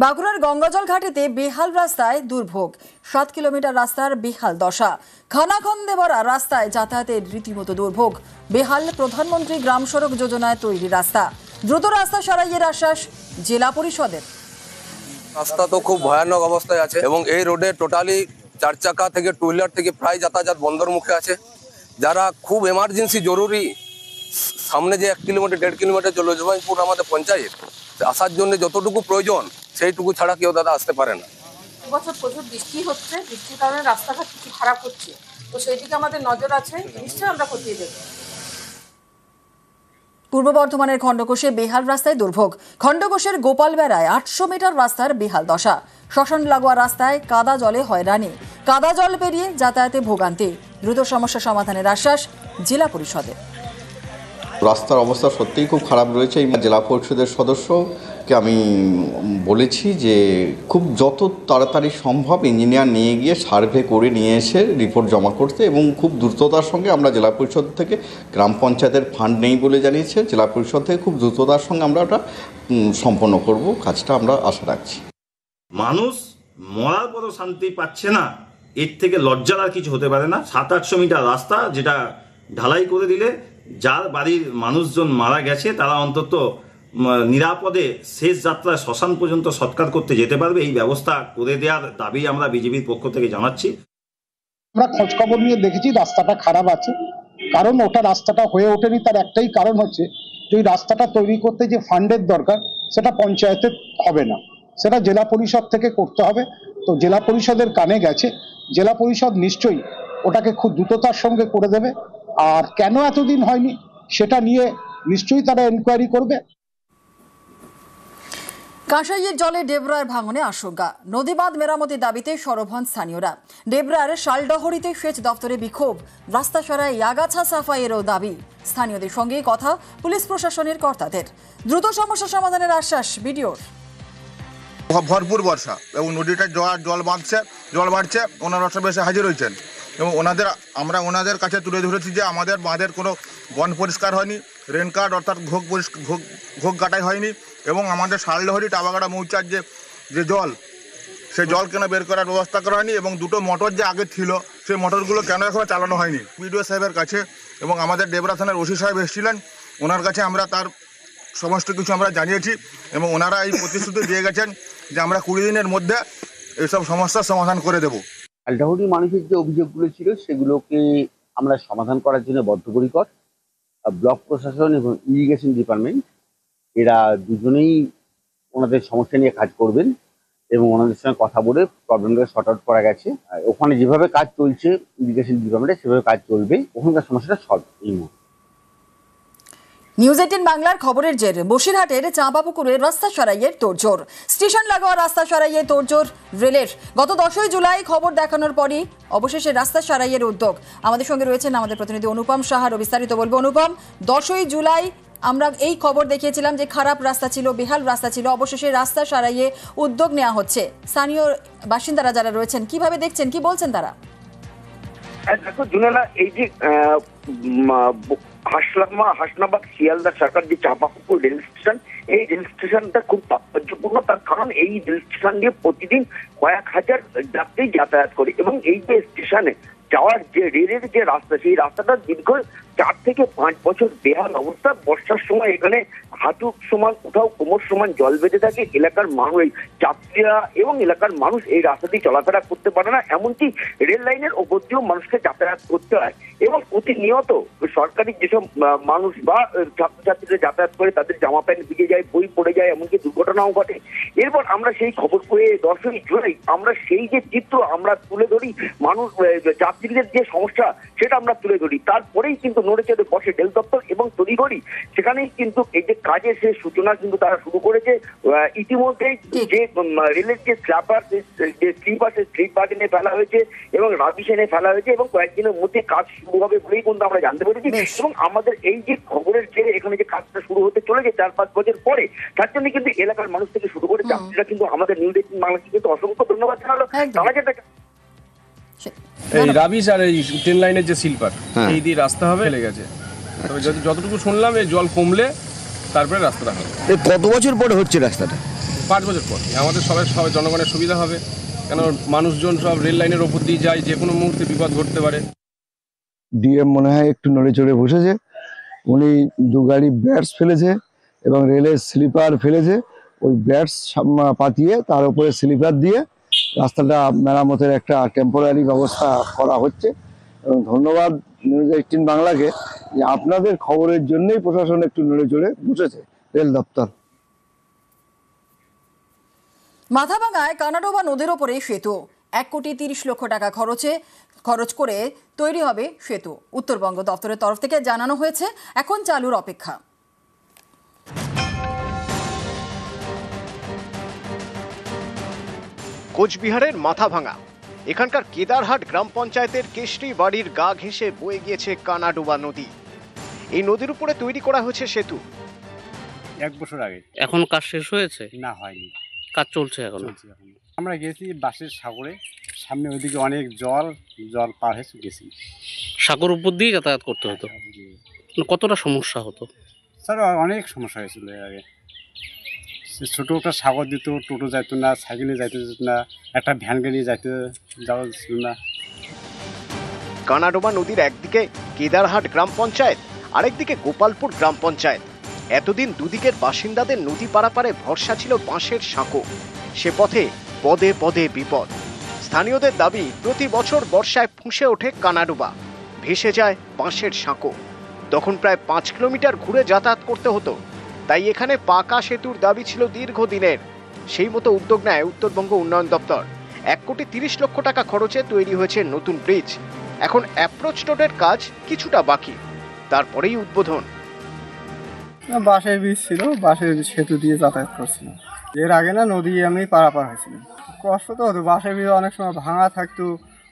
বাঁকুড়ার গঙ্গাজল ঘাটেতে বেহাল রাস্তায় দুর্ভোগ। 7 কিলোমিটার রাস্তার বেহাল দশা। খানাখন্দে ভরা রাস্তায় যাতায়াতের রীতিমতো দুর্ভোগ। বেহাল প্রধানমন্ত্রী গ্রাম সড়ক যোজনায় তৈরি রাস্তা। দ্রুত রাস্তা সারাইয়ের আশ্বাস জেলা পরিষদের। রাস্তা তো খুব ভয়ানক অবস্থায় আছে এবং এই রোডে টোটালি 4 চাকা থেকে টু হুইলার থেকে প্রায় যাতায়াত বন্ধর মুখে আছে। যারা খুব এমার্জেন্সি জরুরি সামনে যে 1 কিলোমিটার 1.5 কিলোমিটার জলজবাইপুর আমাদের পঞ্চায়েত আসার জন্য যতটুকু প্রয়োজন সেইটুকু ছাড়া কেউ দাদা আসতে পারে না। এবছর প্রচুর বৃষ্টি হচ্ছে, বৃষ্টির কারণে রাস্তাঘাট কিছু খারাপ হচ্ছে, তো সেই দিকে আমাদের নজর আছে, নিশ্চয়ই আমরা খতিয়ে দেখব। পূর্ব বর্ধমানের খণ্ডঘোষে বেহাল রাস্তায় দুর্ভোগ। খণ্ডঘোষের গোপালবেড়ায় 800 মিটার রাস্তার বেহাল দশা। শ্মশান লাগোয়া রাস্তায় কাদা জলে হয়রানি। কাদা জল পেরিয়ে যাতায়াতে ভোগান্তি। দ্রুত সমস্যা সমাধানের আশ্বাস জেলা পরিষদের। রাস্তার অবস্থা সত্যিই খুব খারাপ রয়েছে। এই জেলা পরিষদের সদস্যকে আমি বলেছি যে খুব যত তাড়াতাড়ি সম্ভব ইঞ্জিনিয়ার নিয়ে গিয়ে সার্ভে করে নিয়ে এসে রিপোর্ট জমা করতে, এবং খুব দ্রুততার সঙ্গে আমরা জেলা পরিষদ থেকে, গ্রাম পঞ্চায়েতের ফান্ড নেই বলে জানিয়েছে, জেলা পরিষদ থেকে খুব দ্রুততার সঙ্গে আমরা ওটা সম্পন্ন করব, কাজটা আমরা আশা রাখছি। মানুষ মরার পরও শান্তি পাচ্ছে না, এর থেকে লজ্জার আর কিছু হতে পারে না। 700-800 মিটার রাস্তা যেটা ঢালাই করে দিলে যার বাড়ির মানুষজন মারা গেছে তারা অন্তত নিরাপদে শেষ যাত্রায় শ্মশান পর্যন্ত সৎকার করতে যেতে পারবে, এই ব্যবস্থা করে দেওয়ার দাবি আমরা বিজেপির পক্ষ থেকে জানাচ্ছি। আমরা খোঁজখবর নিয়ে দেখেছি রাস্তাটা খারাপ আছে, কারণ ওটা রাস্তাটা হয়ে ওঠেনি। তার একটাই কারণ হচ্ছে যে রাস্তাটা তৈরি করতে যে ফান্ডের দরকার সেটা পঞ্চায়েতে হবে না, সেটা জেলা পরিষদ থেকে করতে হবে। তো জেলা পরিষদের কানে গেছে, জেলা পরিষদ নিশ্চয়ই ওটাকে খুব দ্রুততার সঙ্গে করে দেবে। আর কেন এতদিন হয়নি সেটা নিয়ে নিশ্চয়ই তারা এনকোয়ারি করবে। কাঁসাইয়ের জলে ডেবরার ভাঙনে আশঙ্কা। নদীবাঁধ মেরামতির দাবিতে সরব হন স্থানীয়রা। ডেবরার শালডহরিতে সেচ দপ্তরে বিক্ষোভ। রাস্তা সরায় আগাছা সাফাইয়েরও দাবি। স্থানীয়দের সঙ্গে কথা পুলিশ প্রশাসনের কর্তাদের। দ্রুত সমস্যা সমাধানের আশ্বাস বিডিওর। ভরপুর বর্ষা এবং নদীটা জল বাড়ছে, ওনারা সব এসে হাজির হয়েছেন এবং আমরা ওনাদের কাছে তুলে ধরেছি যে আমাদের বাঁধের কোনো বন পরিষ্কার হয়নি, রেন কার্ড অর্থাৎ ঘোগ কাটাই হয়নি, এবং আমাদের শালডহরি টাবাগাড়া মৌচার যে জল, সেই জল কেন বের করার ব্যবস্থা করা হয়নি, এবং দুটো মোটর যে আগে ছিল সেই মোটরগুলো কেন এখনো চালানো হয়নি। বিডিও সাহেবের কাছে এবং আমাদের ডেবরা থানার ওসি সাহেব এসেছিলেন, ওনার কাছে আমরা তার সমস্ত কিছু আমরা জানিয়েছি এবং ওনারা এই প্রতিশ্রুতি দিয়ে গেছেন যে আমরা 20 দিনের মধ্যে এইসব সমস্যার সমাধান করে দেব। শালডহরি মানুষের যে অভিযোগগুলো ছিল সেগুলোকে আমরা সমাধান করার জন্য বদ্ধপরিকর। ব্লক প্রশাসন এবং ইরিগেশন ডিপার্টমেন্ট এরা দুজনেই ওনাদের সমস্যা নিয়ে কাজ করবেন এবং ওনাদের সঙ্গে কথা বলে প্রবলেমটাকে শর্ট আউট করা গেছে। ওখানে যেভাবে কাজ চলছে ইরিগেশন ডিপার্টমেন্টে সেভাবে কাজ চলবে, ওখানকার সমস্যাটা সলভ এই মুহূর্তে। নিউজ 18 বাংলার খবরের জের। বসিরহাটের চাঁপাপুকুরের রাস্তা সারাইয়ের তোড়জোড়। স্টেশন লাগোয়া রাস্তা সারাইয়ে তোড়জোড় রেলের। গত 10ই জুলাই খবর দেখানোর পরই অবশেষে রাস্তা সারাইয়ের উদ্যোগ। আমাদের সঙ্গে রয়েছেন আমাদের প্রতিনিধি অনুপম সাহা। বিস্তারিত বলবো অনুপম। 10ই জুলাই আমরা এই খবর দেখিয়েছিলাম যে খারাপ রাস্তা ছিল, বেহাল রাস্তা ছিল, অবশেষে রাস্তা সারাইয়ে উদ্যোগ নেওয়া হচ্ছে। স্থানীয় বাসিন্দারা যারা রয়েছেন কিভাবে দেখছেন, কি বলছেন তারা? দেখো জুনেলা, এই যে হাসনাবাদ শিয়ালদা সরকার যে চাঁপাপুকুর রেল স্টেশন, এই রেল স্টেশনটা খুব তাৎপর্যপূর্ণ। তার কারণ এই রেল স্টেশন দিয়ে প্রতিদিন কয়েক হাজার যাত্রী যাতায়াত করে, এবং এই যে স্টেশনে যাওয়ার যে রেলের যে রাস্তা, সেই রাস্তাটা দীর্ঘ 4 থেকে 5 বছর বেহাল অবস্থা। বর্ষার সময় এখানে হাঁটু সমান, কোথাও কোমর সমান জল বেঁধে থাকে। এলাকার মানুষ, যাত্রীরা এবং এলাকার মানুষ এই রাস্তা দিয়ে চলাফেরা করতে পারে না, এমনকি রেল লাইনের ওপর দিয়েও মানুষকে যাতায়াত করতে হয়। এবং প্রতিনিয়ত সরকারি যেসব মানুষ বা ছাত্রছাত্রীরা যাতায়াত করে তাদের জামা প্যান্ট ভিজে যায়, বই পড়ে যায়, এমনকি দুর্ঘটনাও ঘটে। এরপর আমরা সেই খবর পেয়ে 10ই জুলাই আমরা সেই যে চিত্র আমরা তুলে ধরি, মানুষ যাত্রীদের যে সমস্যা সেটা আমরা তুলে ধরি। তারপরেই কিন্তু নড়ে চড়ে বসে রেল দপ্তর এবং তড়িঘড়ি সেখানেই কিন্তু এই যে কাজের সে সূচনা কিন্তু তারা শুরু করেছে। ইতিমধ্যেই যে রেলের যে স্ল্যাপার, যে স্লিপার, সে স্লিপার এনে ফেলা হয়েছে এবং রাবিশ এনে ফেলা হয়েছে, এবং কয়েকদিনের মধ্যে কাজ শুরু হবে বলেই কিন্তু আমরা জানতে পেরেছি। এবং আমাদের এই যে খবরের জেরে এখানে যে কাজটা শুরু হতে চলেছে 4-5 বছর পরে, তার জন্য কিন্তু এলাকার মানুষ থেকে শুরু করে যাত্রীরা কিন্তু আমাদের নিউজ 18 বাংলাকে কিন্তু অসংখ্য ধন্যবাদ জানালো। তারা যেটা এই রাবিশ আর এই ট্রেন লাইনের যে স্লিপার, এই দিয়ে রাস্তা হবে ফেলে গেছে। তবে যতটুকু শুনলাম এই জল কমলে তারপরে রাস্তাটা হবে। কত বছর পরে হচ্ছে রাস্তাটা? 5 বছর পর আমাদের সবাই জনগণের সুবিধা হবে, কেন মানুষজন সব রেল লাইনের ওপর দিয়ে যায়, যে কোনো মুহূর্তে বিপদ ঘটতে পারে। ডিএম মনে হয় একটু নড়ে চড়ে বসেছে, উনি 2 গাড়ি ব্যাটস ফেলেছে এবং রেলের স্লিপার ফেলেছে, ওই ব্যাটস পাতিয়ে তার উপরে স্লিপার দিয়ে রাস্তাটা মেরামতের একটা টেম্পোরারি ব্যবস্থা করা হচ্ছে। এবং ধন্যবাদ নিউজ 18 বাংলাকে যে আপনাদের খবরের জন্যই প্রশাসন একটু নড়ে চড়ে বসেছে রেল দপ্তর। মাথাভাঙায় কানাডোবা নদীর ওপরে সেতু, 1,30,00,000 টাকা খরচ করে তৈরি হবে সেতু। উত্তরবঙ্গ দপ্তরের তরফ থেকে জানানো হয়েছে এখন চালুর অপেক্ষা। কোচবিহারের মাথাভাঙা, এখানকার কেদারহাট গ্রাম পঞ্চায়েতের কেশরি বাড়ির গা ঘেঁষে বয়ে গিয়েছে কানাডোবা নদী। এই নদীর উপরে তৈরি করা হয়েছে সেতু। 1 বছর আগে। এখন কাজ শেষ হয়েছে? না, হয়নি, কাজ চলছে এখন। আমরা গেছি বাসের সাগরে, সামনে ওইদিকে অনেক জল পার হয়ে গেছি। সাগর উপর দিয়ে যাতায়াত করতে হতো, কতটা সমস্যা হতো? স্যার অনেক সমস্যা হয়েছিল এর আগে। ছোটো একটা সাগর দিত, টোটো যাইত না, সাইকেলে যাইতে যেত না, একটা ভ্যান গাড়ি যাওয়া ছিল না। কানাডোবা নদীর একদিকে কেদারহাট গ্রাম পঞ্চায়েত, আরেকদিকে গোপালপুর গ্রাম পঞ্চায়েত। এতদিন দুদিকের বাসিন্দাদের নদী পারাপারে ভরসা ছিল বাঁশের সাঁকো। সে পথে পদে পদে বিপদ। স্থানীয়দের দাবি, প্রতি বছর বর্ষায় ফুঁসে ওঠে কানাডোবা, ভেসে যায় বাঁশের সাঁকো। তখন প্রায় 5 কিলোমিটার ঘুরে যাতায়াত করতে হতো। তাই এখানে পাকা সেতুর দাবি ছিল দীর্ঘদিনের। সেই মতো উদ্যোগ নেয় উত্তরবঙ্গ উন্নয়ন দপ্তর। 1,30,00,000 টাকা খরচে তৈরি হয়েছে নতুন ব্রিজ। এখন অ্যাপ্রোচ রোডের কাজ কিছুটা বাকি, তারপরেই উদ্বোধন। বাঁশের ব্রিজ ছিল, বাঁশের সেতু দিয়ে যাতায়াত করছিল। এর আগে না নদী এমনি পারাপার হয়েছিল, কষ্ট তো হতো। বাঁশের ব্রিজ অনেক সময় ভাঙা থাকতো,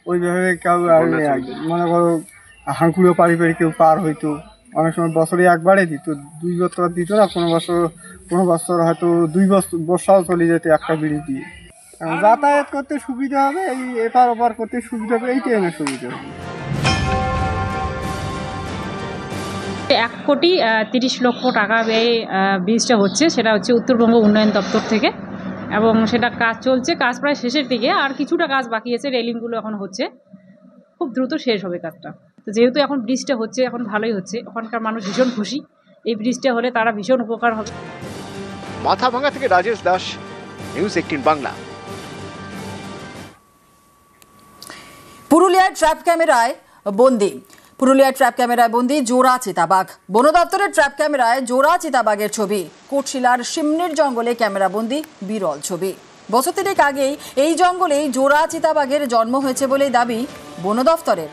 ওইভাবে কেউ মনে করো হাঁকুড়ো পাড়ি কেউ পার হইতো। অনেক সময় বছরে একবারে দিত, 2 বছর দিত না, কোনো বছর হয়তো 2 বর্ষাও চলে যেত একটা ব্রিজ দিয়ে। যাতায়াত করতে সুবিধা হবে, এই এপার ওপার করতে সুবিধা হবে, এইটাই না সুবিধা হবে। 1,30,00,000 টাকা ব্যয়ে ব্রিজটা হচ্ছে, সেটা হচ্ছে উত্তরবঙ্গ উন্নয়ন দপ্তর থেকে, এবং সেটা কাজ চলছে, কাজ প্রায় শেষের দিকে, আর কিছুটা কাজ বাকি আছে, রেলিংগুলো এখন হচ্ছে, খুব দ্রুত শেষ হবে কাজটা। তো যেহেতু এখন ব্রিজটা হচ্ছে, এখন ভালোই হচ্ছে, ওখানকার মানুষ ভীষণ খুশি। এই ব্রিজটা হলে তারা ভীষণ উপকার হবে। মাথাভাঙা থেকে রাজেশ দাস, নিউজ 18 বাংলা। পুরুলিয়ার ট্র্যাপ ক্যামেরায় বন্দি জোড়া চিতাবাঘ। বন দপ্তরের ট্র্যাপ ক্যামেরায় জোড়া চিতাবাঘের ছবি। কোটশিলার সিমনির জঙ্গলে ক্যামেরাবন্দি বিরল ছবি। বছর 3 আগেই এই জঙ্গলেই জোড়া চিতাবাঘের জন্ম হয়েছে বলে দাবি বন দপ্তরের।